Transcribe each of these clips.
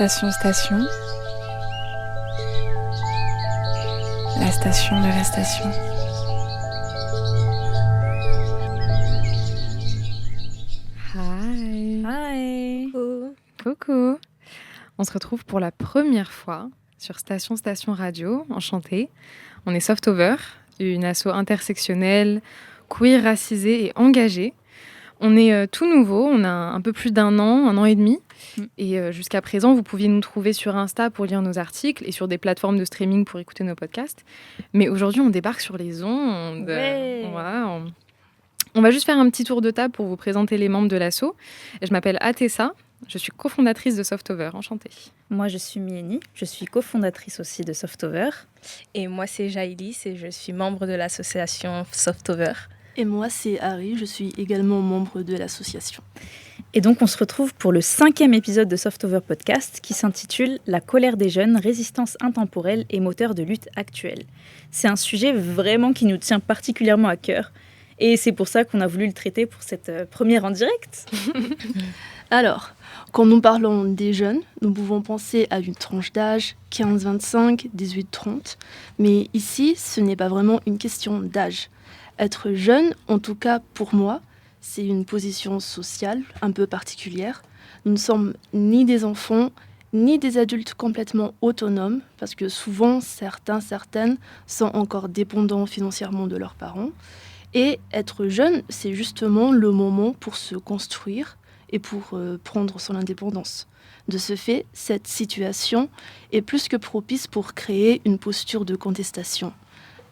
Station, la station de la station. Hi. Coucou. On se retrouve pour la première fois sur Station Radio, enchantée. On est Softover, une asso intersectionnelle, queer, racisée et engagée. On est tout nouveau, on a un peu plus d'un an et demi. Et jusqu'à présent, vous pouviez nous trouver sur Insta pour lire nos articles et sur des plateformes de streaming pour écouter nos podcasts. Mais aujourd'hui, on débarque sur les ondes. Ouais. Voilà, on va juste faire un petit tour de table pour vous présenter les membres de l'asso. Je m'appelle Atessa, je suis cofondatrice de Softover, enchantée. Moi, je suis Mieni, je suis cofondatrice aussi de Softover. Et moi, c'est Jaïlis et je suis membre de l'association Softover. Et moi, c'est Harry, je suis également membre de l'association. Et donc, on se retrouve pour le 5e épisode de Softover Podcast qui s'intitule « La colère des jeunes, résistance intemporelle et moteur de lutte actuelle ». C'est un sujet vraiment qui nous tient particulièrement à cœur. Et c'est pour ça qu'on a voulu le traiter pour cette première en direct. Alors, quand nous parlons des jeunes, nous pouvons penser à une tranche d'âge 15-25, 18-30. Mais ici, ce n'est pas vraiment une question d'âge. Être jeune, en tout cas pour moi, c'est une position sociale un peu particulière. Nous ne sommes ni des enfants, ni des adultes complètement autonomes, parce que souvent, certaines sont encore dépendants financièrement de leurs parents. Et être jeune, c'est justement le moment pour se construire et pour prendre son indépendance. De ce fait, cette situation est plus que propice pour créer une posture de contestation.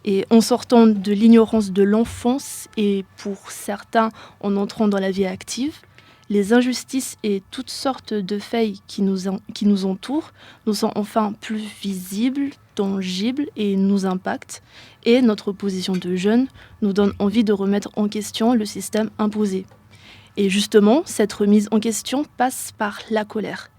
Et en sortant de l'ignorance de l'enfance et pour certains en entrant dans la vie active, les injustices et toutes sortes de faits qui nous entourent nous sont enfin plus visibles, tangibles et nous impactent. Et notre position de jeune nous donne envie de remettre en question le système imposé. Et justement, cette remise en question passe par la colère.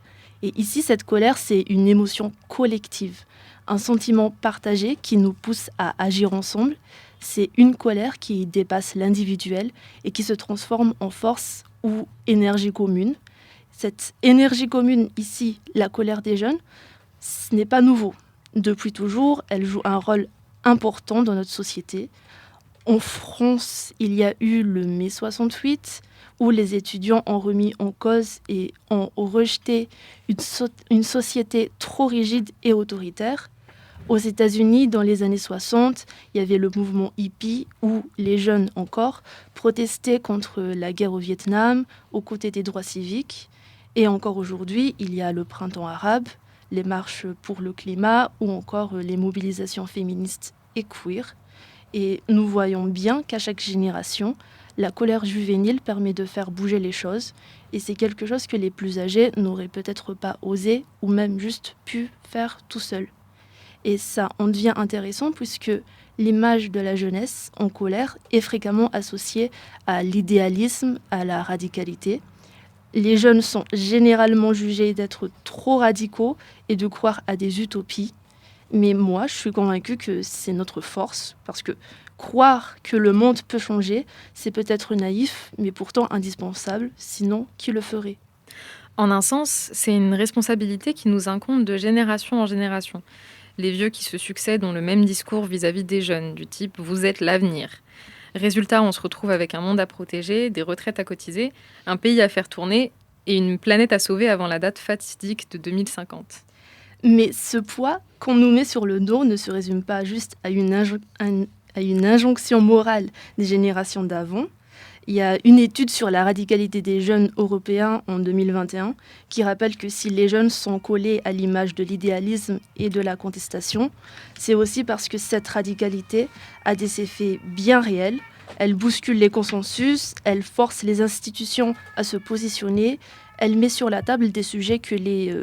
Et ici, cette colère, c'est une émotion collective. Un sentiment partagé qui nous pousse à agir ensemble. C'est une colère qui dépasse l'individuel et qui se transforme en force ou énergie commune. Cette énergie commune, ici, la colère des jeunes, ce n'est pas nouveau. Depuis toujours, elle joue un rôle important dans notre société. En France, il y a eu le mai 68, où les étudiants ont remis en cause et ont rejeté une société trop rigide et autoritaire. Aux États-Unis, dans les années 60, il y avait le mouvement hippie où les jeunes encore protestaient contre la guerre au Vietnam, aux côtés des droits civiques. Et encore aujourd'hui, il y a le printemps arabe, les marches pour le climat ou encore les mobilisations féministes et queer. Et nous voyons bien qu'à chaque génération, la colère juvénile permet de faire bouger les choses. Et c'est quelque chose que les plus âgés n'auraient peut-être pas osé ou même juste pu faire tout seuls. Et ça en devient intéressant puisque l'image de la jeunesse en colère est fréquemment associée à l'idéalisme, à la radicalité. Les jeunes sont généralement jugés d'être trop radicaux et de croire à des utopies. Mais moi, je suis convaincue que c'est notre force, parce que croire que le monde peut changer, c'est peut-être naïf, mais pourtant indispensable, sinon qui le ferait ? En un sens, c'est une responsabilité qui nous incombe de génération en génération. Les vieux qui se succèdent ont le même discours vis-à-vis des jeunes, du type « vous êtes l'avenir ». Résultat, on se retrouve avec un monde à protéger, des retraites à cotiser, un pays à faire tourner et une planète à sauver avant la date fatidique de 2050. Mais ce poids qu'on nous met sur le dos ne se résume pas juste à une injonction morale des générations d'avant. Il y a une étude sur la radicalité des jeunes européens en 2021 qui rappelle que si les jeunes sont collés à l'image de l'idéalisme et de la contestation, c'est aussi parce que cette radicalité a des effets bien réels. Elle bouscule les consensus, elle force les institutions à se positionner, elle met sur la table des sujets que les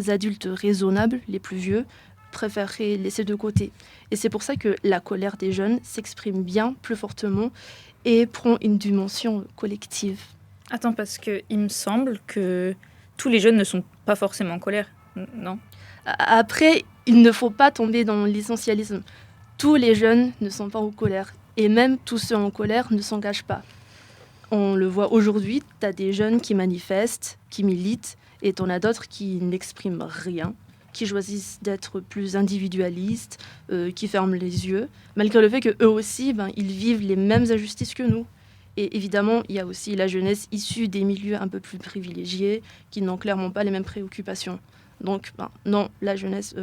adultes raisonnables, les plus vieux, préféreraient laisser de côté. Et c'est pour ça que la colère des jeunes s'exprime bien plus fortement et prend une dimension collective. Attends, parce qu'il me semble que tous les jeunes ne sont pas forcément en colère, non ? Après, il ne faut pas tomber dans l'essentialisme. Tous les jeunes ne sont pas en colère. Et même tous ceux en colère ne s'engagent pas. On le voit aujourd'hui, tu as des jeunes qui manifestent, qui militent, Et t'en as d'autres qui n'expriment rien, qui choisissent d'être plus individualistes, qui ferment les yeux, malgré le fait qu'eux aussi, ils vivent les mêmes injustices que nous. Et évidemment, il y a aussi la jeunesse issue des milieux un peu plus privilégiés, qui n'ont clairement pas les mêmes préoccupations. Donc, non, la jeunesse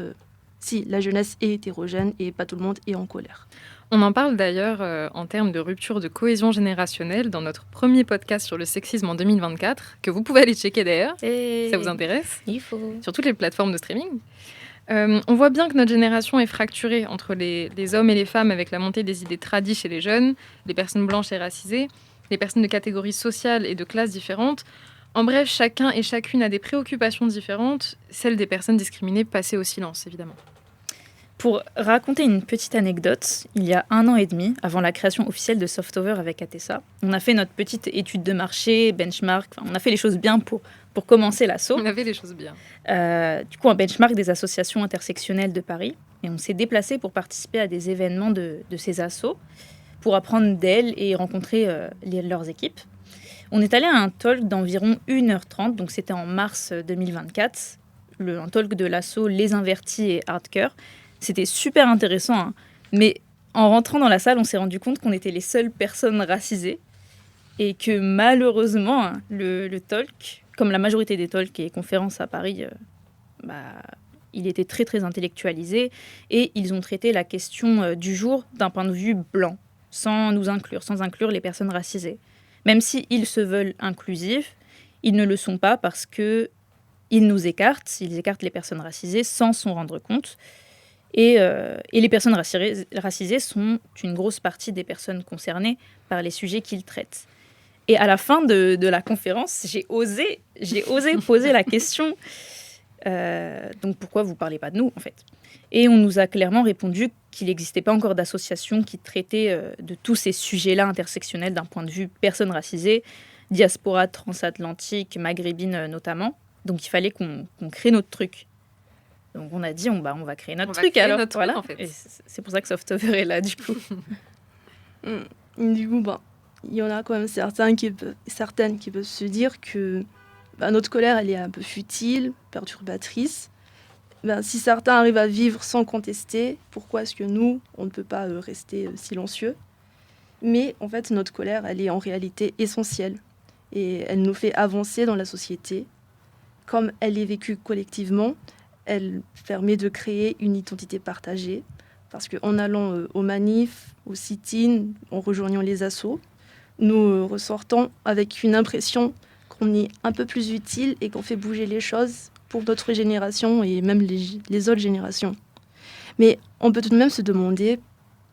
est hétérogène et pas tout le monde est en colère. On en parle d'ailleurs en termes de rupture de cohésion générationnelle dans notre premier podcast sur le sexisme en 2024, que vous pouvez aller checker d'ailleurs, si ça vous intéresse, Il faut. sur toutes les plateformes de streaming. On voit bien que notre génération est fracturée entre les hommes et les femmes avec la montée des idées tradies chez les jeunes, les personnes blanches et racisées, les personnes de catégories sociales et de classes différentes. En bref, chacun et chacune a des préoccupations différentes, celles des personnes discriminées passées au silence, évidemment. Pour raconter une petite anecdote, il y a 1 an et demi, avant la création officielle de Softover avec Atessa, on a fait notre petite étude de marché, benchmark, on a fait les choses bien pour commencer l'assaut. On avait les choses bien. Du coup, un benchmark des associations intersectionnelles de Paris. Et on s'est déplacé pour participer à des événements de ces assos, pour apprendre d'elles et rencontrer leurs équipes. On est allé à un talk d'environ 1h30, donc c'était en mars 2024, un talk de l'asso Les Invertis et Hardcore. C'était super intéressant, hein. Mais en rentrant dans la salle, on s'est rendu compte qu'on était les seules personnes racisées et que malheureusement, le talk, comme la majorité des talks et conférences à Paris, il était très très intellectualisé et ils ont traité la question du jour d'un point de vue blanc, sans inclure les personnes racisées. Même s'ils se veulent inclusifs, ils ne le sont pas parce qu'ils nous écartent, ils écartent les personnes racisées sans s'en rendre compte. Et les personnes racisées sont une grosse partie des personnes concernées par les sujets qu'ils traitent. Et à la fin de la conférence, j'ai osé poser la question donc pourquoi vous ne parlez pas de nous, en fait? Et on nous a clairement répondu qu'il n'existait pas encore d'association qui traitait de tous ces sujets-là intersectionnels d'un point de vue personnes racisées, diaspora transatlantique, maghrébine notamment. Donc il fallait qu'on crée notre truc. Donc on a dit, on va créer notre truc alors. Notre voilà. truc, en fait. Et c'est pour ça que Softover est là, du coup. Du coup, il y en a quand même certaines qui peuvent se dire que notre colère, elle est un peu futile, perturbatrice. Si certains arrivent à vivre sans contester, pourquoi est-ce que nous, on ne peut pas rester silencieux? Mais en fait, notre colère, elle est en réalité essentielle. Et elle nous fait avancer dans la société. Comme elle est vécue collectivement, elle permet de créer une identité partagée. Parce qu'en allant aux manifs, aux sit-ins, en rejoignant les assos, nous ressortons avec une impression qu'on est un peu plus utile et qu'on fait bouger les choses pour notre génération et même les autres générations. Mais on peut tout de même se demander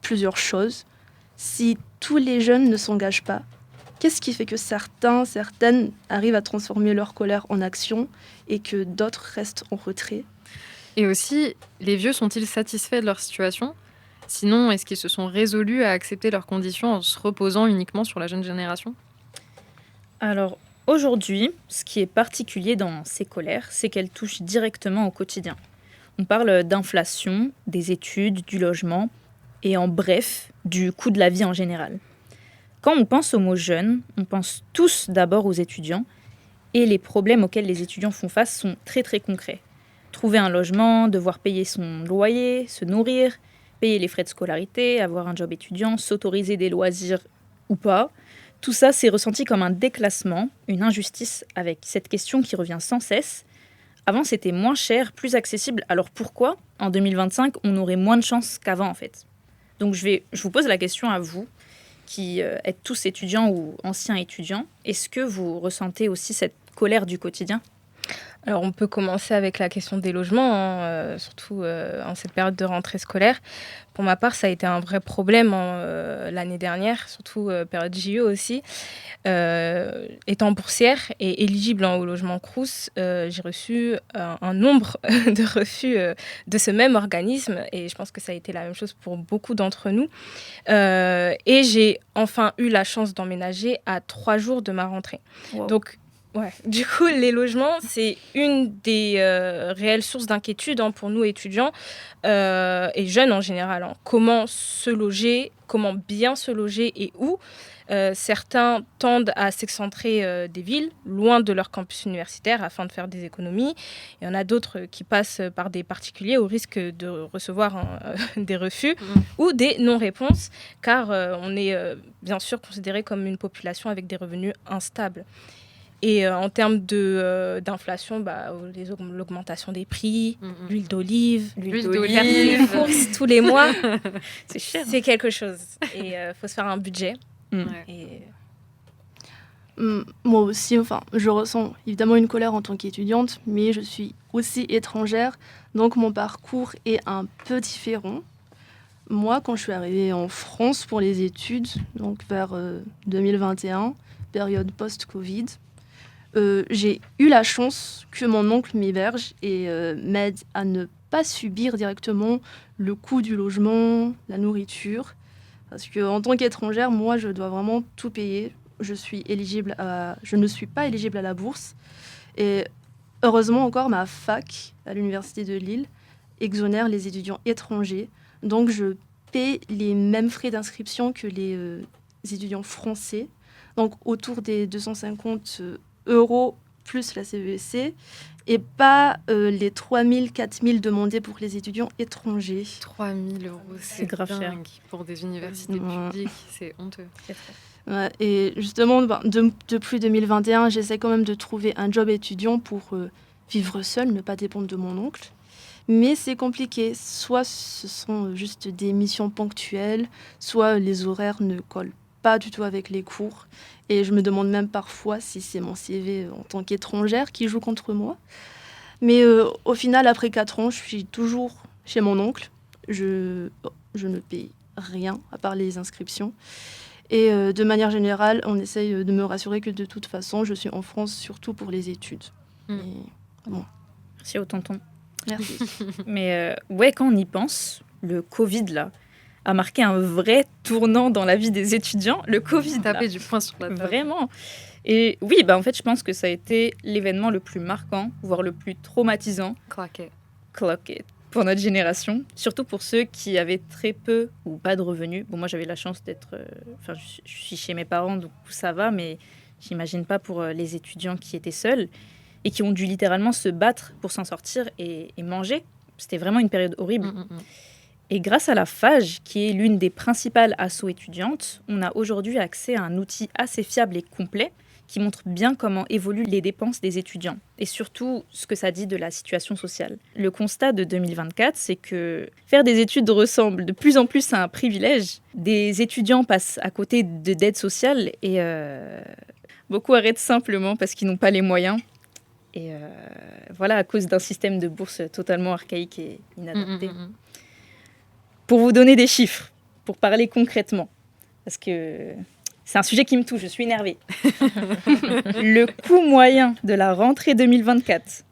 plusieurs choses. Si tous les jeunes ne s'engagent pas, qu'est-ce qui fait que certaines arrivent à transformer leur colère en action et que d'autres restent en retrait? Et aussi, les vieux sont-ils satisfaits de leur situation? Sinon, est-ce qu'ils se sont résolus à accepter leurs conditions en se reposant uniquement sur la jeune génération? Alors, aujourd'hui, ce qui est particulier dans ces colères, c'est qu'elles touchent directement au quotidien. On parle d'inflation, des études, du logement, et en bref, du coût de la vie en général. Quand on pense au mot jeune, on pense tous d'abord aux étudiants, et les problèmes auxquels les étudiants font face sont très très concrets. Trouver un logement, devoir payer son loyer, se nourrir, payer les frais de scolarité, avoir un job étudiant, s'autoriser des loisirs ou pas. Tout ça, c'est ressenti comme un déclassement, une injustice, avec cette question qui revient sans cesse. Avant, c'était moins cher, plus accessible. Alors pourquoi, en 2025, on aurait moins de chances qu'avant, en fait? Donc je vous pose la question à vous, qui êtes tous étudiants ou anciens étudiants. Est-ce que vous ressentez aussi cette colère du quotidien? Alors, on peut commencer avec la question des logements, surtout en cette période de rentrée scolaire. Pour ma part, ça a été un vrai problème l'année dernière, surtout période JE aussi. Étant boursière et éligible au logement Crous, j'ai reçu un nombre de refus de ce même organisme et je pense que ça a été la même chose pour beaucoup d'entre nous. Et j'ai enfin eu la chance d'emménager à 3 jours de ma rentrée. Wow. Donc, ouais. Du coup, les logements, c'est une des réelles sources d'inquiétude pour nous étudiants et jeunes en général. Comment se loger, comment bien se loger et où. Certains tendent à s'excentrer des villes, loin de leur campus universitaire, afin de faire des économies. Il y en a d'autres qui passent par des particuliers au risque de recevoir des refus ou des non-réponses, car on est bien sûr considéré comme une population avec des revenus instables. Et en termes d'inflation, l'augmentation des prix, l'huile d'olive, faire ses courses tous les mois, C'est cher. c'est quelque chose. Et il faut se faire un budget. Et... Moi aussi, je ressens évidemment une colère en tant qu'étudiante, mais je suis aussi étrangère, donc mon parcours est un peu différent. Moi, quand je suis arrivée en France pour les études, donc vers 2021, période post-Covid, j'ai eu la chance que mon oncle m'héberge et m'aide à ne pas subir directement le coût du logement, la nourriture. Parce qu'en tant qu'étrangère, moi, je dois vraiment tout payer. Je ne suis pas éligible à la bourse. Et heureusement encore, ma fac à l'Université de Lille exonère les étudiants étrangers. Donc, je paie les mêmes frais d'inscription que les étudiants français. Donc, autour des 250 € plus la CVEC. Et pas les 3 000, 4 000 demandés pour les étudiants étrangers. 3 000 €, c'est grave dingue. cher. Pour des universités publiques, c'est honteux. Ouais, et justement, depuis 2021, j'essaie quand même de trouver un job étudiant pour vivre seule, ne pas dépendre de mon oncle. Mais c'est compliqué. Soit ce sont juste des missions ponctuelles, soit les horaires ne collent pas du tout avec les cours. Et je me demande même parfois si c'est mon CV en tant qu'étrangère qui joue contre moi. Mais au final, après 4 ans, je suis toujours chez mon oncle. Je ne paye rien à part les inscriptions. Et de manière générale, on essaye de me rassurer que de toute façon, je suis en France surtout pour les études. Et, bon. Merci au tonton. Merci. Mais ouais, quand on y pense, le Covid, là, a marqué un vrai tournant dans la vie des étudiants. Le Covid, là, Taper du poing sur la table. vraiment. Et oui, en fait, je pense que ça a été l'événement le plus marquant, voire le plus traumatisant, Claquet. pour notre génération. Surtout pour ceux qui avaient très peu ou pas de revenus. Bon, moi, j'avais la chance d'être... je suis chez mes parents, donc ça va, mais j'imagine pas pour les étudiants qui étaient seuls et qui ont dû littéralement se battre pour s'en sortir et manger. C'était vraiment une période horrible. Et grâce à la FAGE, qui est l'une des principales assos étudiantes, on a aujourd'hui accès à un outil assez fiable et complet qui montre bien comment évoluent les dépenses des étudiants et surtout ce que ça dit de la situation sociale. Le constat de 2024, c'est que faire des études ressemble de plus en plus à un privilège. Des étudiants passent à côté d'aides sociales et beaucoup arrêtent simplement parce qu'ils n'ont pas les moyens. Et voilà, à cause d'un système de bourse totalement archaïque et inadapté. Pour vous donner des chiffres, pour parler concrètement, parce que c'est un sujet qui me touche, je suis énervée. Le coût moyen de la rentrée 2024,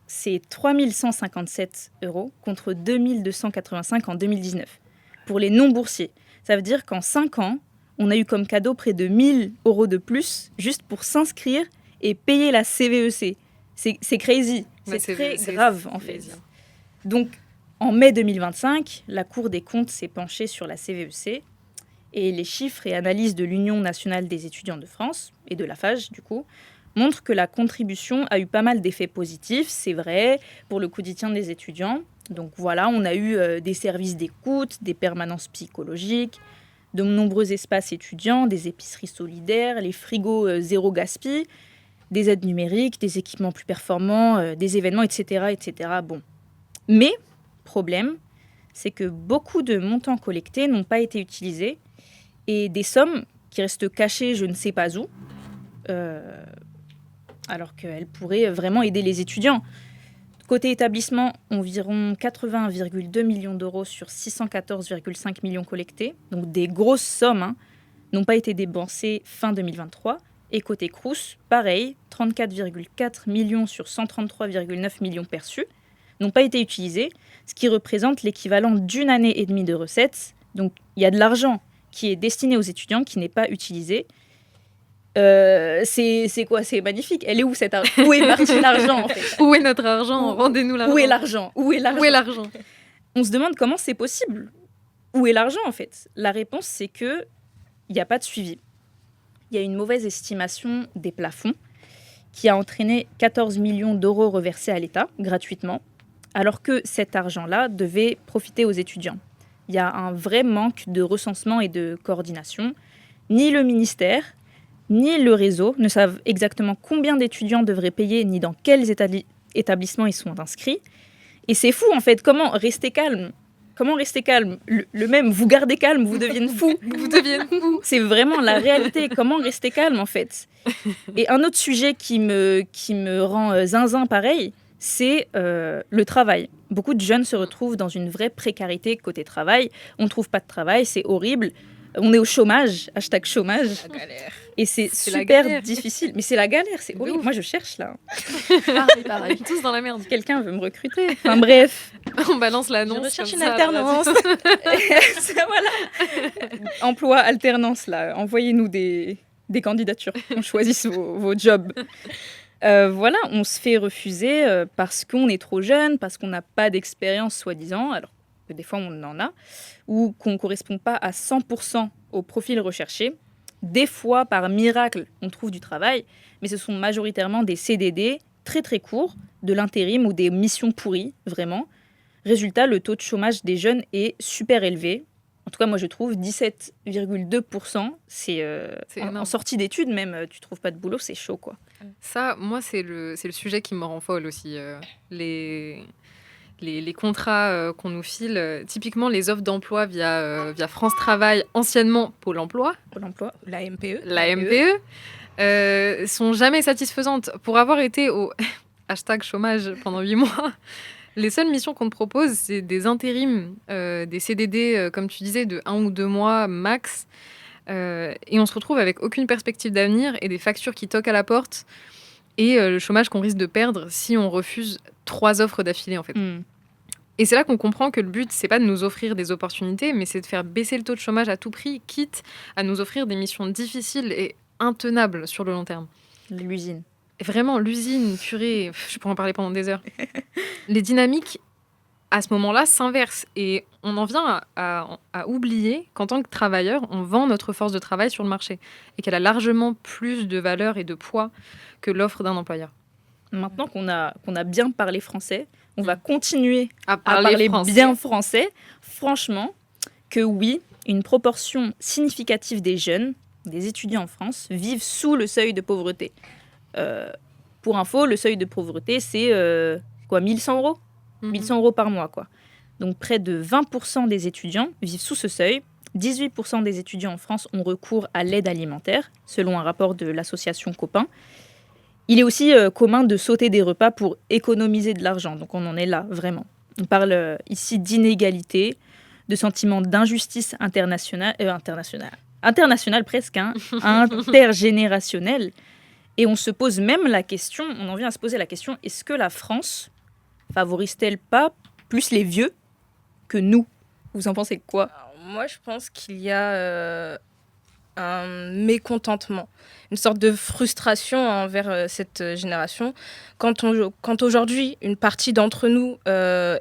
c'est 3 157 € contre 2 285 en 2019. Pour les non-boursiers, ça veut dire qu'en 5 ans, on a eu comme cadeau près de 1 000 € de plus juste pour s'inscrire et payer la CVEC. C'est crazy, c'est très grave en fait. Donc, en mai 2025, la Cour des comptes s'est penchée sur la CVEC et les chiffres et analyses de l'Union nationale des étudiants de France et de la FAGE, du coup, montrent que la contribution a eu pas mal d'effets positifs, c'est vrai, pour le quotidien des étudiants. Donc voilà, on a eu des services d'écoute, des permanences psychologiques, de nombreux espaces étudiants, des épiceries solidaires, les frigos zéro gaspille, des aides numériques, des équipements plus performants, des événements, etc., etc. Bon. Mais, problème, c'est que beaucoup de montants collectés n'ont pas été utilisés et des sommes qui restent cachées je ne sais pas où, alors qu'elles pourraient vraiment aider les étudiants. Côté établissement, environ 81,2 millions € sur 614,5 millions collectés, donc des grosses sommes, n'ont pas été dépensées fin 2023. Et côté Crous, pareil, 34,4 millions sur 133,9 millions perçus n'ont pas été utilisés, ce qui représente l'équivalent d'une année et demie de recettes. Donc il y a de l'argent qui est destiné aux étudiants qui n'est pas utilisé. C'est quoi? C'est magnifique. Elle est où cette argent? Où est parti l'argent en fait? Où est notre argent? Rendez-nous l'argent. Où est l'argent? Où est l'argent? Où est l'argent? On se demande comment c'est possible. Où est l'argent en fait? La réponse c'est que il n'y a pas de suivi. il y a une mauvaise estimation des plafonds qui a entraîné 14 millions d'euros reversés à l'État gratuitement, alors que cet argent-là devait profiter aux étudiants. Il y a un vrai manque de recensement et de coordination. Ni le ministère, ni le réseau ne savent exactement combien d'étudiants devraient payer, ni dans quels établissements ils sont inscrits. Et c'est fou, en fait, comment rester calme. Comment rester calme ? Le même, vous gardez calme, vous devenez fou. Vous deviennez fou. C'est vraiment la réalité. Comment rester calme, en fait ? Et un autre sujet qui me rend zinzin pareil, c'est le travail. Beaucoup de jeunes se retrouvent dans une vraie précarité côté travail. On ne trouve pas de travail, c'est horrible. On est au chômage, hashtag chômage. La galère. Et c'est la super galère. difficile. Mais c'est la galère, c'est De horrible. ouf. Moi, je cherche là. Pareil. Tous dans la merde. Quelqu'un veut me recruter. Enfin bref. On balance l'annonce. Je recherche comme une ça, à la alternance. Ça, voilà. Emploi, alternance, là. Envoyez-nous des candidatures. On choisisse vos jobs. Voilà, on se fait refuser parce qu'on est trop jeune, parce qu'on n'a pas d'expérience, soi-disant, alors que des fois on en a, ou qu'on ne correspond pas à 100% au profil recherché. Des fois, par miracle, on trouve du travail, mais ce sont majoritairement des CDD très très courts, de l'intérim ou des missions pourries, vraiment. Résultat, le taux de chômage des jeunes est super élevé. En tout cas, moi, je trouve 17,2%. C'est C'est en énorme. sortie d'études, même, tu trouves pas de boulot, c'est chaud, quoi. Ça, moi, c'est le sujet qui me rend folle aussi. Les contrats qu'on nous file, typiquement les offres d'emploi via France Travail, anciennement Pôle emploi, Pôle emploi. La MPE. la MPE, sont jamais satisfaisantes. Pour avoir été au hashtag chômage pendant 8 mois, les seules missions qu'on te propose, c'est des intérims, des CDD, comme tu disais, de 1 ou 2 mois max. Et on se retrouve avec aucune perspective d'avenir et des factures qui toquent à la porte et le chômage qu'on risque de perdre si on refuse 3 offres d'affilée, en fait. Mm. Et c'est là qu'on comprend que le but, c'est pas de nous offrir des opportunités, mais c'est de faire baisser le taux de chômage à tout prix, quitte à nous offrir des missions difficiles et intenables sur le long terme. L'usine. Et vraiment, l'usine, purée, je pourrais en parler pendant des heures. Les dynamiques, à ce moment-là, s'inversent. Et on en vient à oublier qu'en tant que travailleur, on vend notre force de travail sur le marché et qu'elle a largement plus de valeur et de poids que l'offre d'un employeur. Maintenant qu'on a bien parlé français, on va continuer À à parler français. bien français. Franchement, que oui, une proportion significative des jeunes, des étudiants en France, vivent sous le seuil de pauvreté. Pour info, le seuil de pauvreté, c'est 1100 euros 1100 euros par mois, quoi. Donc près de 20% des étudiants vivent sous ce seuil. 18% des étudiants en France ont recours à l'aide alimentaire, selon un rapport de l'association Copain. Il est aussi commun de sauter des repas pour économiser de l'argent. Donc on en est là, vraiment. On parle ici d'inégalité, de sentiment d'injustice internationale presque, hein, intergénérationnelle. Et on se pose même la question, on en vient à se poser la question, est-ce que la France favorise-t-elle pas plus les vieux que nous ? Vous en pensez quoi ? Alors, moi, je pense qu'il y a un mécontentement, une sorte de frustration envers cette génération. Quand aujourd'hui, une partie d'entre nous,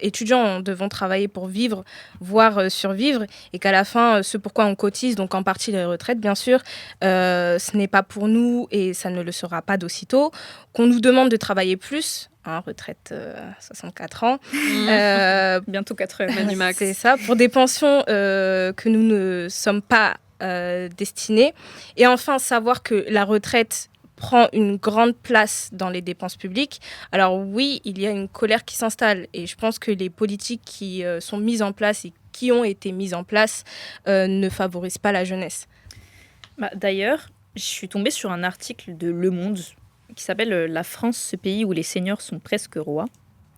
étudiants, devons travailler pour vivre, voire survivre, et qu'à la fin, ce pourquoi on cotise, donc en partie les retraites, bien sûr, ce n'est pas pour nous et ça ne le sera pas d'aussitôt, qu'on nous demande de travailler plus, hein, retraite 64 ans, Bientôt 80. Du max. c'est ça, pour des pensions que nous ne sommes pas destinés. Et enfin, savoir que la retraite prend une grande place dans les dépenses publiques. Alors oui, il y a une colère qui s'installe et je pense que les politiques qui sont mises en place et qui ont été mises en place ne favorisent pas la jeunesse. D'ailleurs, je suis tombée sur un article de Le Monde qui s'appelle « La France, ce pays où les seniors sont presque rois »,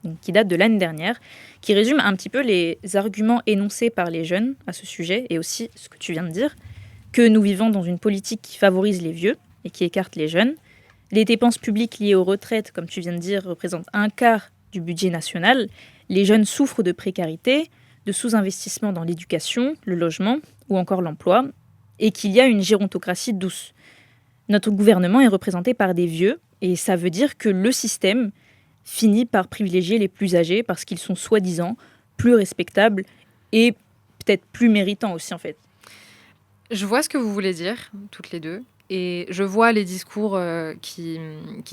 donc qui date de l'année dernière, qui résume un petit peu les arguments énoncés par les jeunes à ce sujet et aussi ce que tu viens de dire, que nous vivons dans une politique qui favorise les vieux et qui écarte les jeunes. Les dépenses publiques liées aux retraites, comme tu viens de dire, représentent un quart du budget national. Les jeunes souffrent de précarité, de sous-investissement dans l'éducation, le logement ou encore l'emploi, et qu'il y a une gérontocratie douce. Notre gouvernement est représenté par des vieux, et ça veut dire que le système finit par privilégier les plus âgés parce qu'ils sont soi-disant plus respectables et peut-être plus méritants aussi, en fait. Je vois ce que vous voulez dire, toutes les deux. Et je vois les discours qui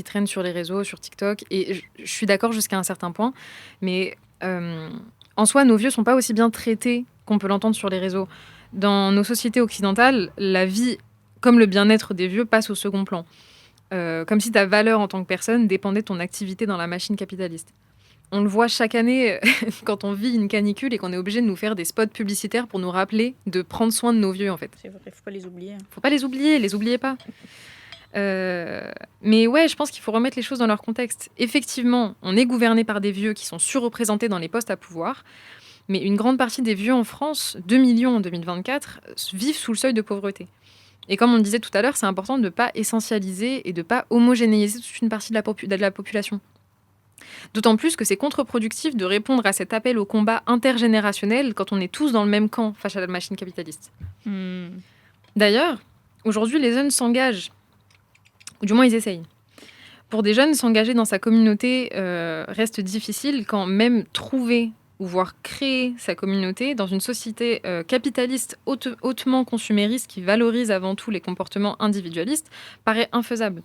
traînent sur les réseaux, sur TikTok, et je suis d'accord jusqu'à un certain point, mais en soi, nos vieux ne sont pas aussi bien traités qu'on peut l'entendre sur les réseaux. Dans nos sociétés occidentales, la vie, comme le bien-être des vieux, passe au second plan. Comme si ta valeur en tant que personne dépendait de ton activité dans la machine capitaliste. On le voit chaque année quand on vit une canicule et qu'on est obligé de nous faire des spots publicitaires pour nous rappeler de prendre soin de nos vieux, en fait. C'est vrai, faut pas les oublier. Faut pas les oubliez pas. Mais ouais, je pense qu'il faut remettre les choses dans leur contexte. Effectivement, on est gouverné par des vieux qui sont surreprésentés dans les postes à pouvoir, mais une grande partie des vieux en France, 2 millions en 2024, vivent sous le seuil de pauvreté. Et comme on le disait tout à l'heure, c'est important de ne pas essentialiser et de ne pas homogénéiser toute une partie de la population. D'autant plus que c'est contre-productif de répondre à cet appel au combat intergénérationnel quand on est tous dans le même camp face à la machine capitaliste. D'ailleurs, aujourd'hui, les jeunes s'engagent, ou du moins ils essayent. Pour des jeunes, s'engager dans sa communauté reste difficile quand même trouver ou voire créer sa communauté dans une société capitaliste hautement consumériste qui valorise avant tout les comportements individualistes paraît infaisable.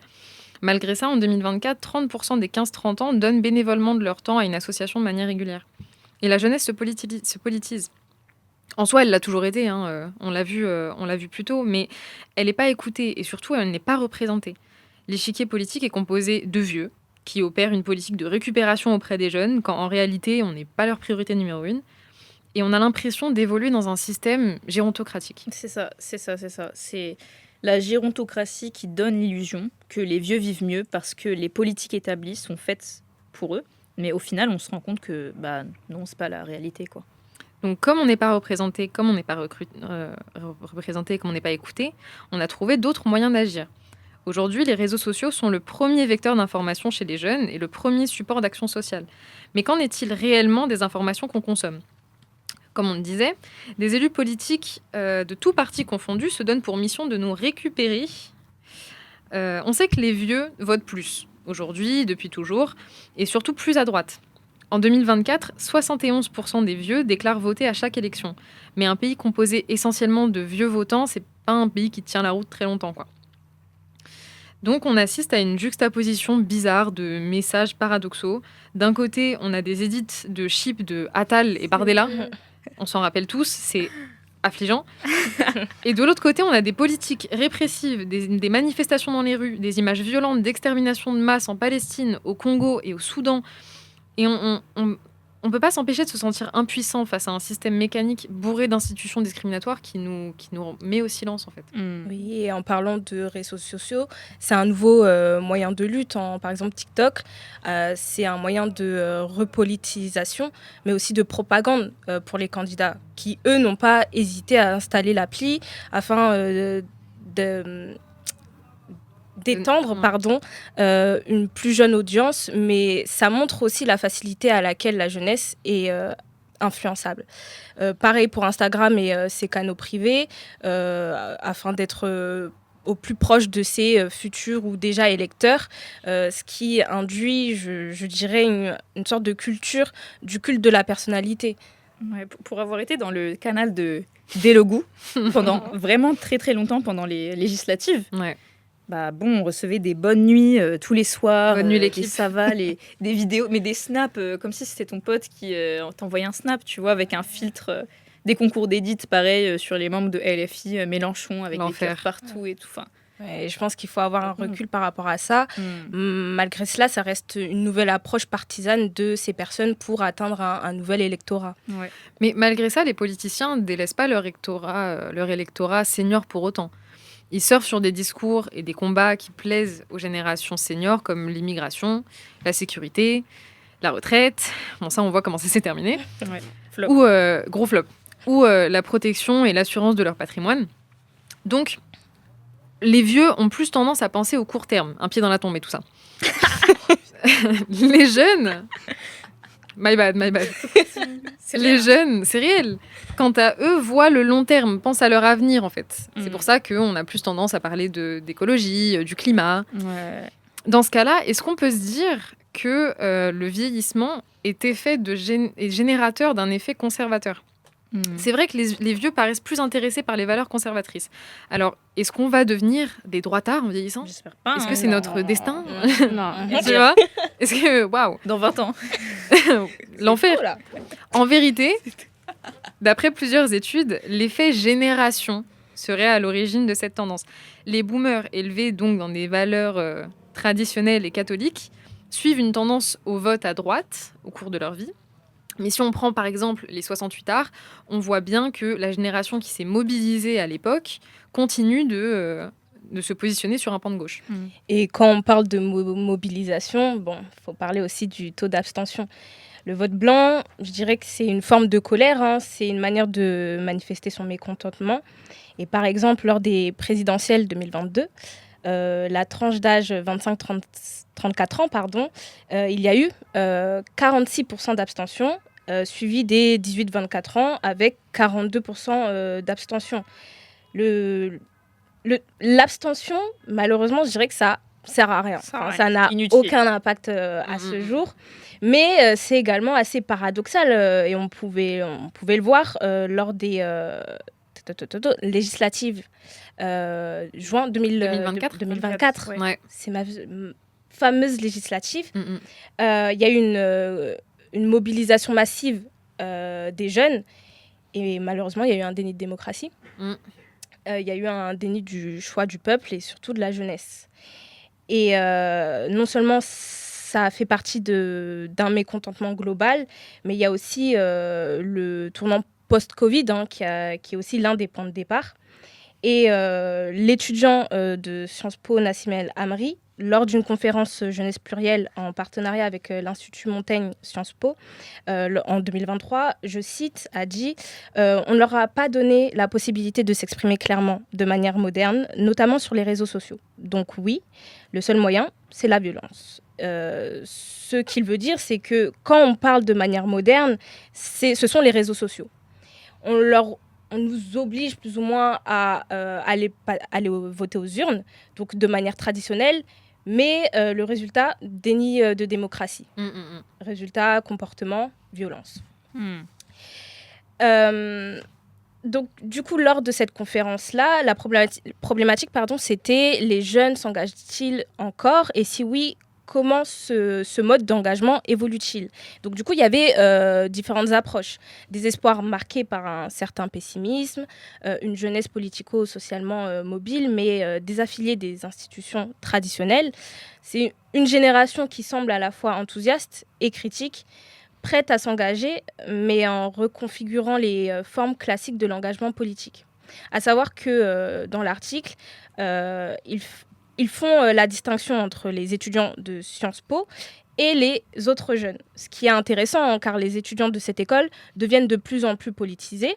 Malgré ça, en 2024, 30% des 15-30 ans donnent bénévolement de leur temps à une association de manière régulière. Et la jeunesse se politise. En soi, elle l'a toujours été, on l'a vu plus tôt, mais elle n'est pas écoutée et surtout, elle n'est pas représentée. L'échiquier politique est composé de vieux qui opèrent une politique de récupération auprès des jeunes, quand en réalité, on n'est pas leur priorité numéro 1. Et on a l'impression d'évoluer dans un système gérontocratique. C'est ça. C'est la gérontocratie qui donne l'illusion que les vieux vivent mieux parce que les politiques établies sont faites pour eux. Mais au final, on se rend compte que non, c'est pas la réalité, quoi. Donc, comme on n'est pas représenté, comme on n'est pas représenté, comme on n'est pas écouté, on a trouvé d'autres moyens d'agir. Aujourd'hui, les réseaux sociaux sont le premier vecteur d'information chez les jeunes et le premier support d'action sociale. Mais qu'en est-il réellement des informations qu'on consomme ? Comme on le disait, des élus politiques de tous partis confondus se donnent pour mission de nous récupérer. On sait que les vieux votent plus, aujourd'hui, depuis toujours, et surtout plus à droite. En 2024, 71% des vieux déclarent voter à chaque élection. Mais un pays composé essentiellement de vieux votants, c'est pas un pays qui tient la route très longtemps, quoi. Donc on assiste à une juxtaposition bizarre de messages paradoxaux. D'un côté, on a des édits de chips de Attal et Bardella. On s'en rappelle tous, c'est affligeant. Et de l'autre côté, on a des politiques répressives, des manifestations dans les rues, des images violentes d'extermination de masse en Palestine, au Congo et au Soudan. Et on peut pas s'empêcher de se sentir impuissant face à un système mécanique bourré d'institutions discriminatoires qui nous met au silence, en fait. Oui, et en parlant de réseaux sociaux, c'est un nouveau moyen de lutte. Par exemple, TikTok, c'est un moyen de repolitisation, mais aussi de propagande pour les candidats qui, eux, n'ont pas hésité à installer l'appli afin d'étendre une plus jeune audience, mais ça montre aussi la facilité à laquelle la jeunesse est influençable. Pareil pour Instagram et ses canaux privés, afin d'être au plus proche de ses futurs ou déjà électeurs, ce qui induit, je dirais, une sorte de culture du culte de la personnalité. Ouais, pour avoir été dans le canal de Delogou pendant vraiment très très longtemps pendant les législatives, Ouais. On recevait des bonnes nuits tous les soirs, Bonne nuit, l'équipe. des savas, des vidéos, mais des snaps, comme si c'était ton pote qui t'envoyait un snap, tu vois, avec un filtre, des concours d'édit, pareil, sur les membres de LFI, Mélenchon, avec des cœurs partout et tout. Fin. Ouais, et je pense qu'il faut avoir un recul par rapport à ça. Malgré cela, ça reste une nouvelle approche partisane de ces personnes pour atteindre un nouvel électorat. Ouais. Mais malgré ça, les politiciens ne délaissent pas leur électorat senior pour autant. Ils surfent sur des discours et des combats qui plaisent aux générations seniors, comme l'immigration, la sécurité, la retraite. Bon, ça, on voit comment ça s'est terminé. Ouais. Flop. Ou, gros flop. Ou la protection et l'assurance de leur patrimoine. Donc, les vieux ont plus tendance à penser au court terme, un pied dans la tombe et tout ça. Les jeunes... My bad. Les jeunes, c'est réel. Quant à eux, voient le long terme, pensent à leur avenir, en fait. C'est pour ça qu'on a plus tendance à parler d'écologie, du climat. Ouais. Dans ce cas-là, est-ce qu'on peut se dire que le vieillissement est générateur d'un effet conservateur ? C'est vrai que les vieux paraissent plus intéressés par les valeurs conservatrices. Alors, est-ce qu'on va devenir des droitards en vieillissant ? J'espère pas. Est-ce que c'est notre destin ? Non. Tu vois ? Est-ce que... Waouh ! Dans 20 ans. L'enfer. Là. En vérité, d'après plusieurs études, l'effet génération serait à l'origine de cette tendance. Les boomers, élevés donc dans des valeurs traditionnelles et catholiques, suivent une tendance au vote à droite au cours de leur vie. Mais si on prend par exemple les 68ards, on voit bien que la génération qui s'est mobilisée à l'époque continue de se positionner sur un pan de gauche. Et quand on parle de mobilisation, bon, faut parler aussi du taux d'abstention. Le vote blanc, je dirais que c'est une forme de colère, hein, c'est une manière de manifester son mécontentement. Et par exemple, lors des présidentielles 2022, la tranche d'âge 25-34 ans, il y a eu 46% d'abstention, suivi des 18-24 ans avec 42% d'abstention. L'abstention, malheureusement, je dirais que ça sert à rien. Ça n'a aucun impact à ce jour. Mais c'est également assez paradoxal et on pouvait le voir lors des législatives juin 2024. Ouais. C'est ma fameuse législative. Il y a eu une mobilisation massive des jeunes et malheureusement, il y a eu un déni de démocratie. Il y a eu un déni du choix du peuple et surtout de la jeunesse. Et non seulement ça fait partie d'un mécontentement global, mais il y a aussi le tournant post-Covid, hein, qui est aussi l'un des points de départ. Et l'étudiant de Sciences Po, Nassim El Amri, lors d'une conférence jeunesse plurielle en partenariat avec l'Institut Montaigne Sciences Po en 2023, je cite, a dit « On ne leur a pas donné la possibilité de s'exprimer clairement de manière moderne, notamment sur les réseaux sociaux. Donc oui, le seul moyen, c'est la violence. » Ce qu'il veut dire, c'est que quand on parle de manière moderne, ce sont les réseaux sociaux. On nous oblige plus ou moins à aller voter aux urnes, donc de manière traditionnelle, mais le résultat, déni de démocratie. Résultat, comportement, violence. Donc, du coup, lors de cette conférence-là, la problématique, c'était les jeunes s'engagent-ils encore ? Et si oui, comment ce mode d'engagement évolue-t-il ? Donc, du coup, il y avait différentes approches. Des espoirs marqués par un certain pessimisme, une jeunesse politico-socialement mobile, mais désaffiliée des institutions traditionnelles. C'est une génération qui semble à la fois enthousiaste et critique, prête à s'engager, mais en reconfigurant les formes classiques de l'engagement politique. À savoir que dans l'article, ils font la distinction entre les étudiants de Sciences Po et les autres jeunes. Ce qui est intéressant, hein, car les étudiants de cette école deviennent de plus en plus politisés,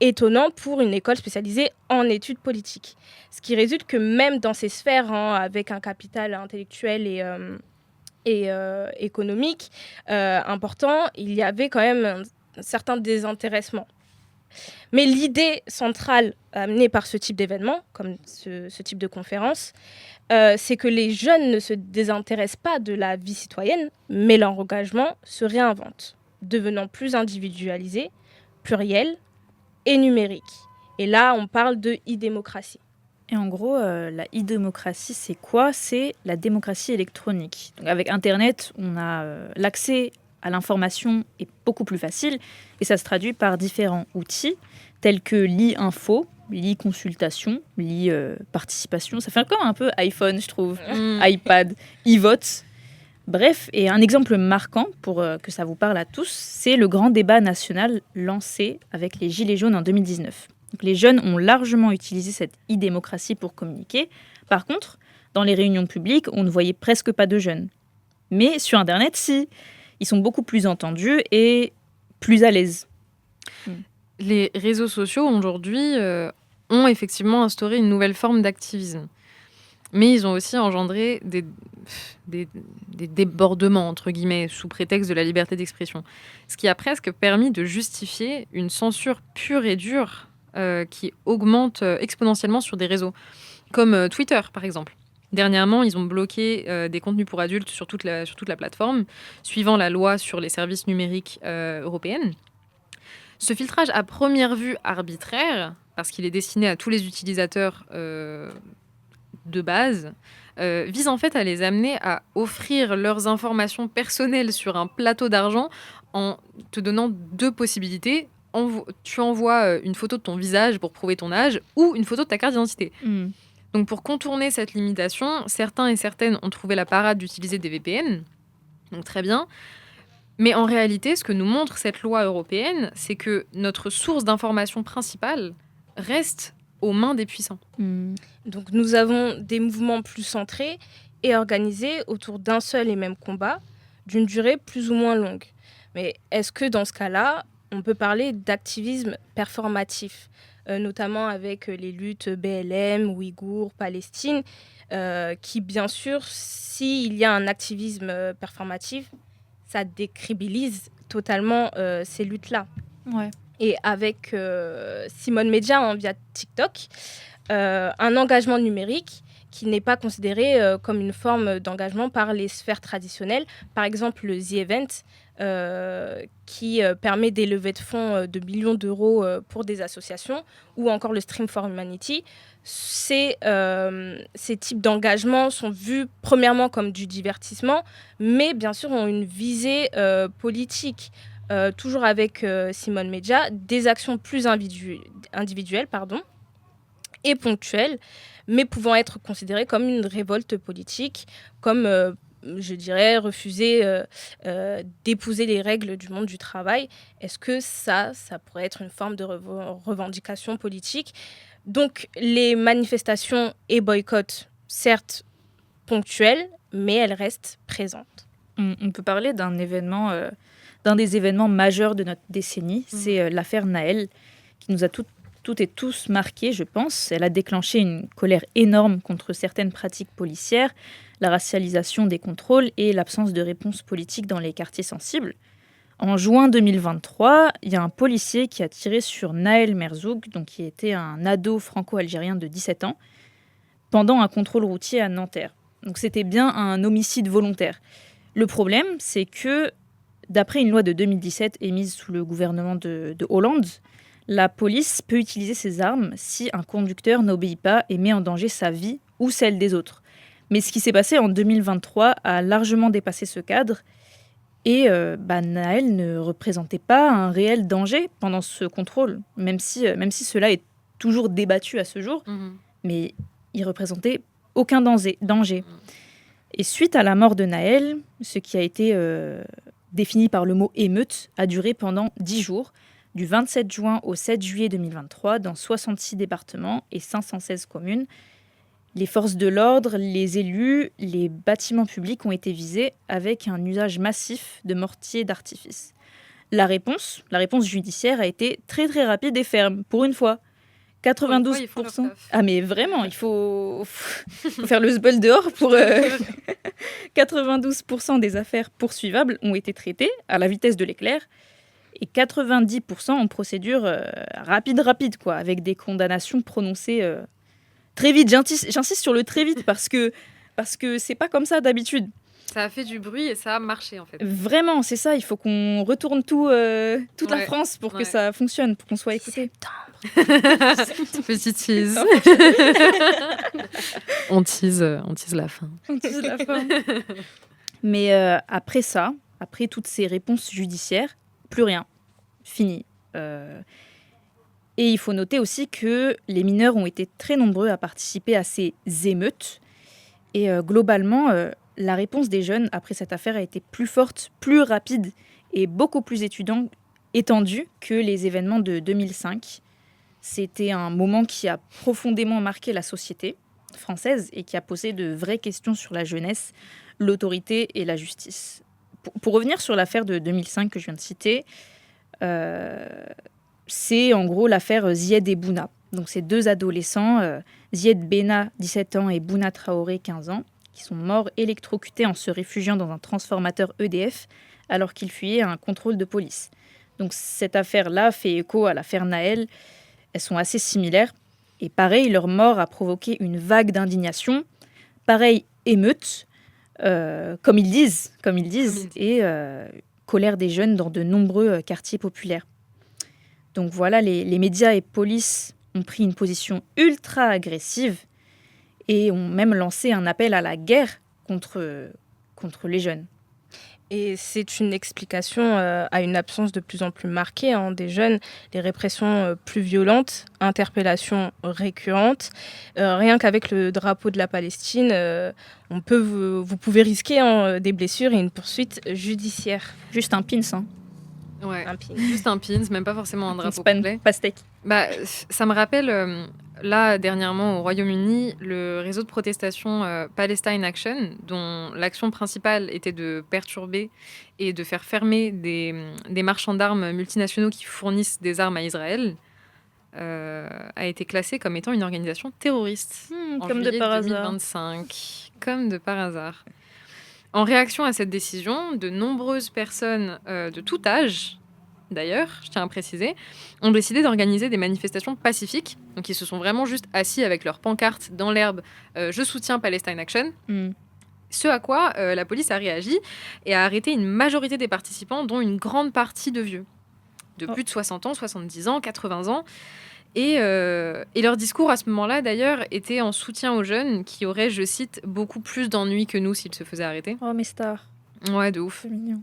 étonnant pour une école spécialisée en études politiques. Ce qui résulte que même dans ces sphères, hein, avec un capital intellectuel et économique important, il y avait quand même un certain désintéressement. Mais l'idée centrale amenée par ce type d'événement, comme ce type de conférence, c'est que les jeunes ne se désintéressent pas de la vie citoyenne, mais leur engagement se réinvente, devenant plus individualisé, pluriel et numérique. Et là, on parle de e-démocratie. Et en gros, la e-démocratie, c'est quoi ? C'est la démocratie électronique. Donc avec Internet, on a l'accès à l'information est beaucoup plus facile et ça se traduit par différents outils tels que l'e-info, l'e-consultation, l'e-participation. Ça fait comme un peu iPhone, je trouve, iPad, e-vote. Bref, et un exemple marquant pour que ça vous parle à tous, c'est le grand débat national lancé avec les Gilets jaunes en 2019. Donc, les jeunes ont largement utilisé cette e-démocratie pour communiquer. Par contre, dans les réunions publiques, on ne voyait presque pas de jeunes. Mais sur Internet, si. Ils sont beaucoup plus entendus et plus à l'aise. Les réseaux sociaux, aujourd'hui, ont effectivement instauré une nouvelle forme d'activisme. Mais ils ont aussi engendré des débordements, entre guillemets, sous prétexte de la liberté d'expression. Ce qui a presque permis de justifier une censure pure et dure qui augmente exponentiellement sur des réseaux, comme Twitter, par exemple. Dernièrement, ils ont bloqué des contenus pour adultes sur toute la plateforme, suivant la loi sur les services numériques européenne. Ce filtrage à première vue arbitraire, parce qu'il est destiné à tous les utilisateurs de base, vise en fait à les amener à offrir leurs informations personnelles sur un plateau d'argent en te donnant 2 possibilités. Tu envoies une photo de ton visage pour prouver ton âge ou une photo de ta carte d'identité. Donc pour contourner cette limitation, certains et certaines ont trouvé la parade d'utiliser des VPN. Donc très bien. Mais en réalité, ce que nous montre cette loi européenne, c'est que notre source d'information principale reste aux mains des puissants. Donc nous avons des mouvements plus centrés et organisés autour d'un seul et même combat, d'une durée plus ou moins longue. Mais est-ce que dans ce cas-là, on peut parler d'activisme performatif, notamment avec les luttes BLM, Ouïghours, Palestine, qui bien sûr, s'il y a un activisme performatif, ça décrédibilise totalement ces luttes-là. Ouais. Et avec Simone Media via TikTok, un engagement numérique qui n'est pas considéré comme une forme d'engagement par les sphères traditionnelles. Par exemple, le The Event, qui permet des levées de fonds de millions d'euros pour des associations, ou encore le Stream for Humanity. Ces types d'engagements sont vus premièrement comme du divertissement, mais bien sûr ont une visée politique. Toujours avec Simone Media, des actions plus individuelles et ponctuelles, mais pouvant être considérées comme une révolte politique, comme, je dirais, refuser d'épouser les règles du monde du travail. Est-ce que ça pourrait être une forme de revendication politique ? Donc, les manifestations et boycotts, certes ponctuels, mais elles restent présentes. On peut parler d'un des événements majeurs de notre décennie, c'est l'affaire Nahel, qui nous a toutes et tous marqués, je pense. Elle a déclenché une colère énorme contre certaines pratiques policières, la racialisation des contrôles et l'absence de réponse politique dans les quartiers sensibles. En juin 2023, il y a un policier qui a tiré sur Nahel Merzoug, donc qui était un ado franco-algérien de 17 ans, pendant un contrôle routier à Nanterre. Donc c'était bien un homicide volontaire. Le problème, c'est que, d'après une loi de 2017 émise sous le gouvernement de Hollande, la police peut utiliser ses armes si un conducteur n'obéit pas et met en danger sa vie ou celle des autres. Mais ce qui s'est passé en 2023 a largement dépassé ce cadre et Nahel ne représentait pas un réel danger pendant ce contrôle, même si cela est toujours débattu à ce jour, mais il représentait aucun danger. Et suite à la mort de Nahel, ce qui a été défini par le mot émeute a duré pendant 10 jours, du 27 juin au 7 juillet 2023, dans 66 départements et 516 communes. Les forces de l'ordre, les élus, les bâtiments publics ont été visés avec un usage massif de mortiers d'artifice. La réponse judiciaire a été très très rapide et ferme, pour une fois. 92%. Ah mais vraiment, il faut faire le sbul dehors pour... 92% des affaires poursuivables ont été traitées à la vitesse de l'éclair et 90% en procédure rapide, quoi, avec des condamnations prononcées très vite. J'insiste sur le très vite parce que c'est pas comme ça d'habitude. Ça a fait du bruit et ça a marché en fait. Vraiment, c'est ça. Il faut qu'on retourne toute la France pour que ça fonctionne, pour qu'on soit écouté. Petit tease. on tease la fin. Mais après ça, après toutes ces réponses judiciaires, plus rien. Fini. Et il faut noter aussi que les mineurs ont été très nombreux à participer à ces émeutes. Et globalement, la réponse des jeunes après cette affaire a été plus forte, plus rapide et beaucoup plus étendue que les événements de 2005. C'était un moment qui a profondément marqué la société française et qui a posé de vraies questions sur la jeunesse, l'autorité et la justice. Pour revenir sur l'affaire de 2005 que je viens de citer, c'est en gros l'affaire Zied et Bouna. Donc ces deux adolescents, Zied Benna, 17 ans, et Bouna Traoré, 15 ans, qui sont morts électrocutés en se réfugiant dans un transformateur EDF alors qu'ils fuyaient un contrôle de police. Donc cette affaire-là fait écho à l'affaire Nahel. Elles sont assez similaires. Et pareil, leur mort a provoqué une vague d'indignation. Pareil, émeute, comme ils disent, et colère des jeunes dans de nombreux quartiers populaires. Donc voilà, les médias et police ont pris une position ultra agressive et ont même lancé un appel à la guerre contre les jeunes. Et c'est une explication à une absence de plus en plus marquée des jeunes, les répressions plus violentes, interpellations récurrentes. Rien qu'avec le drapeau de la Palestine, vous pouvez risquer des blessures et une poursuite judiciaire. Juste un pins, hein. Ouais, Un pin. juste un pins, même pas forcément un drapeau C'est pas une complet. pastèque. Bah, ça me rappelle, là, dernièrement, au Royaume-Uni, le réseau de protestation Palestine Action, dont l'action principale était de perturber et de faire fermer des marchands d'armes multinationaux qui fournissent des armes à Israël, a été classé comme étant une organisation terroriste en Comme de juillet par hasard. 2025. Comme de par hasard. En réaction à cette décision, de nombreuses personnes de tout âge, d'ailleurs, je tiens à préciser, ont décidé d'organiser des manifestations pacifiques. Donc ils se sont vraiment juste assis avec leurs pancartes dans l'herbe « Je soutiens Palestine Action ». Ce à quoi la police a réagi et a arrêté une majorité des participants, dont une grande partie de vieux, de plus de 60 ans, 70 ans, 80 ans. Et leur discours à ce moment-là, d'ailleurs, était en soutien aux jeunes qui auraient, je cite, beaucoup plus d'ennuis que nous s'ils se faisaient arrêter. Oh, mes stars, Ouais, de ouf. c'est mignon.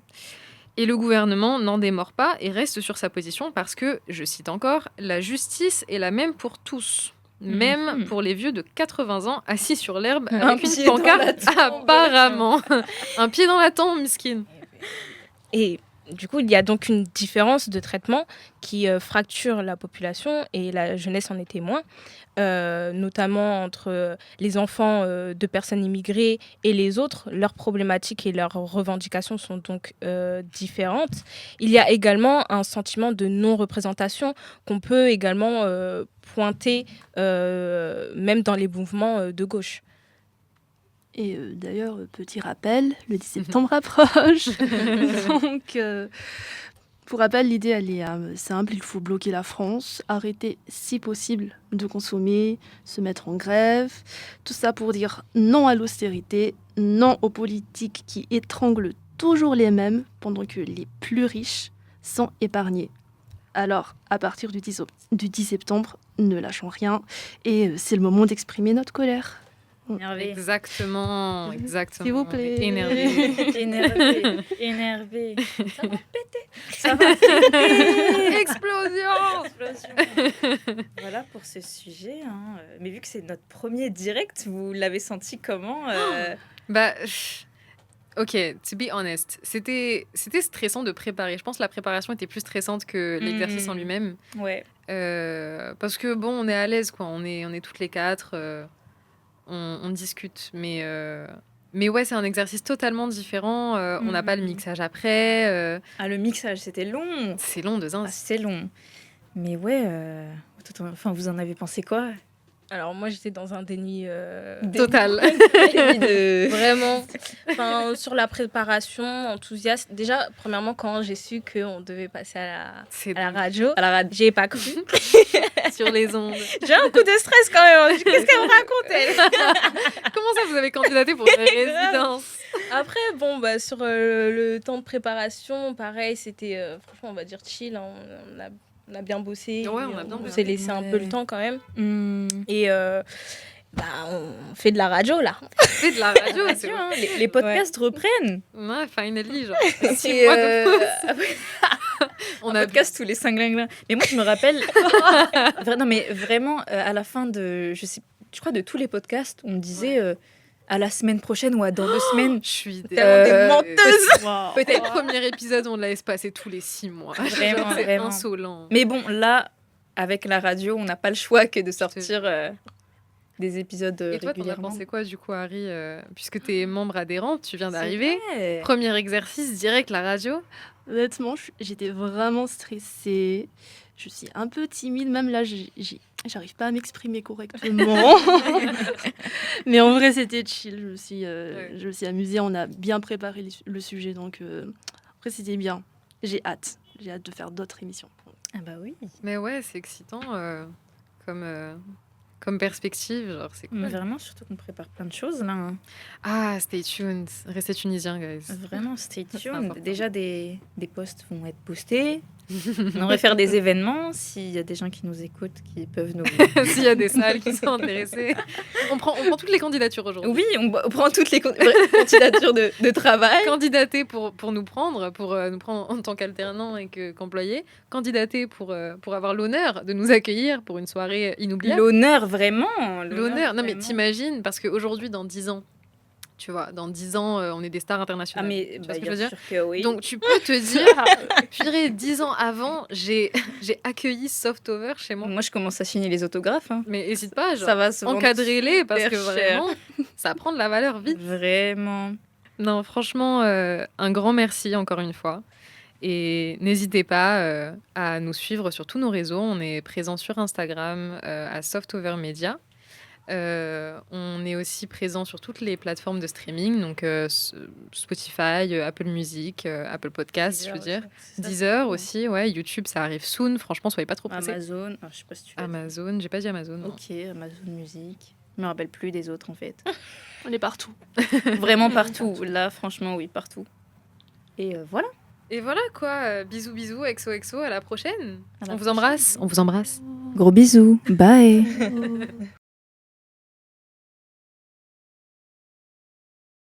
Et le gouvernement n'en démord pas et reste sur sa position parce que, je cite encore, la justice est la même pour tous. Même pour les vieux de 80 ans assis sur l'herbe Un avec pied une dans la pancarte, tombe. apparemment. Un pied dans la tombe, miskin. Et du coup, il y a donc une différence de traitement qui fracture la population et la jeunesse en est témoin, notamment entre les enfants de personnes immigrées et les autres. Leurs problématiques et leurs revendications sont donc différentes. Il y a également un sentiment de non-représentation qu'on peut également pointer même dans les mouvements de gauche. Et d'ailleurs, petit rappel, le 10 septembre approche. Donc, pour rappel, l'idée, elle est simple. Il faut bloquer la France, arrêter, si possible, de consommer, se mettre en grève. Tout ça pour dire non à l'austérité, non aux politiques qui étranglent toujours les mêmes pendant que les plus riches sont épargnés. Alors, à partir du 10 septembre, ne lâchons rien. Et c'est le moment d'exprimer notre colère. Énervé. Exactement. S'il vous plaît. Énervé. Énervé. Ça va péter. Explosion. Voilà pour ce sujet. Hein. Mais vu que c'est notre premier direct, vous l'avez senti comment Bah, ok, to be honest, c'était stressant de préparer. Je pense que la préparation était plus stressante que l'exercice en lui-même. Ouais. Parce que bon, on est à l'aise, quoi. On est toutes les quatre. On discute, mais ouais, c'est un exercice totalement différent. On n'a pas le mixage après. Le mixage, c'était long. C'est long de zinc. C'est long. Mais ouais, enfin, vous en avez pensé quoi Alors moi, j'étais dans un déni total. Vraiment. Enfin, sur la préparation, enthousiaste. Déjà, premièrement, quand j'ai su qu'on devait passer à la radio, j'ai pas cru. Sur les ondes. J'ai un coup de stress quand même. Qu'est-ce qu'elle me raconte, elle? Comment ça, vous avez candidaté pour une résidence? Après, bon, sur le temps de préparation, pareil, c'était, franchement, on va dire chill. Hein. On a bien bossé. Ouais, on a bien s'est bossé. laissé un peu le temps quand même. Et on fait de la radio, là. On fait de la radio, c'est hein, les podcasts reprennent. Ouais, finally, genre. 6 C'est mois de pause. On a podcast tous les 5 lingues. Mais moi, je me rappelle. Non, mais vraiment, à la fin de. Je crois de tous les podcasts, on me disait à la semaine prochaine ou à dans 2 semaines. Je suis tellement des menteuses. Peut-être le premier épisode, on l'a espacé tous les 6 mois. Vraiment, Genre, c'est vraiment. insolent. Mais bon, là, avec la radio, on n'a pas le choix que de sortir des épisodes Et toi, t'en as régulièrement. pensé quoi, du coup, Harry, puisque tu es membre adhérent, tu viens d'arriver. C'est vrai. Premier exercice direct, la radio. Honnêtement, j'étais vraiment stressée. Je suis un peu timide, même là, j'arrive pas à m'exprimer correctement. Mais en vrai, c'était chill. Je me suis amusée. On a bien préparé le sujet, donc après, c'était bien. J'ai hâte de faire d'autres émissions. Ah bah oui. Mais ouais, c'est excitant comme perspective. Genre, c'est cool. Mais vraiment, surtout qu'on prépare plein de choses là. Hein. Ah, stay tuned. Restez tunisiens, guys. Vraiment, stay C'est tuned. important. Déjà, des posts vont être postés. On aimerait faire des événements, s'il y a des gens qui nous écoutent, qui peuvent nous... S'il y a des salles qui sont intéressées. On prend toutes les candidatures aujourd'hui. Oui, on prend toutes les candidatures de travail. Candidater pour nous prendre en tant qu'alternant et qu'employé. Candidater pour avoir l'honneur de nous accueillir pour une soirée inoubliable. L'honneur, vraiment. L'honneur. Non, mais vraiment. t'imagines, parce qu'aujourd'hui, dans 10 ans, tu vois, dans 10 ans, on est des stars Ah, internationales. mais Tu vois ce que je veux dire? que oui. Donc, tu peux te dire, purée, 10 ans avant, j'ai accueilli Softover chez moi. Moi, je commence à signer les autographes. Hein. Mais n'hésite pas, genre, Ça va se vendre encadrez-les, parce que super cher. vraiment, ça prend de la valeur vite. Vraiment. Non, franchement, un grand merci encore une fois. Et n'hésitez pas à nous suivre sur tous nos réseaux. On est présent sur Instagram à Softover Media. On est aussi présent sur toutes les plateformes de streaming, donc Spotify, Apple Music, Apple Podcasts, je veux dire. Deezer aussi, ouais. YouTube, ça arrive soon. Franchement, soyez pas trop pressés. Amazon. Ah, je sais pas si tu l'as dit. Amazon, j'ai pas dit Amazon. non. Ok, Amazon Music. Je me rappelle plus des autres en fait. On est partout. Vraiment partout. Là, franchement, oui, partout. Et voilà. Et voilà quoi, bisous bisous, XOXO, à la prochaine. À la On vous embrasse. On vous embrasse. Gros bisous. Bye.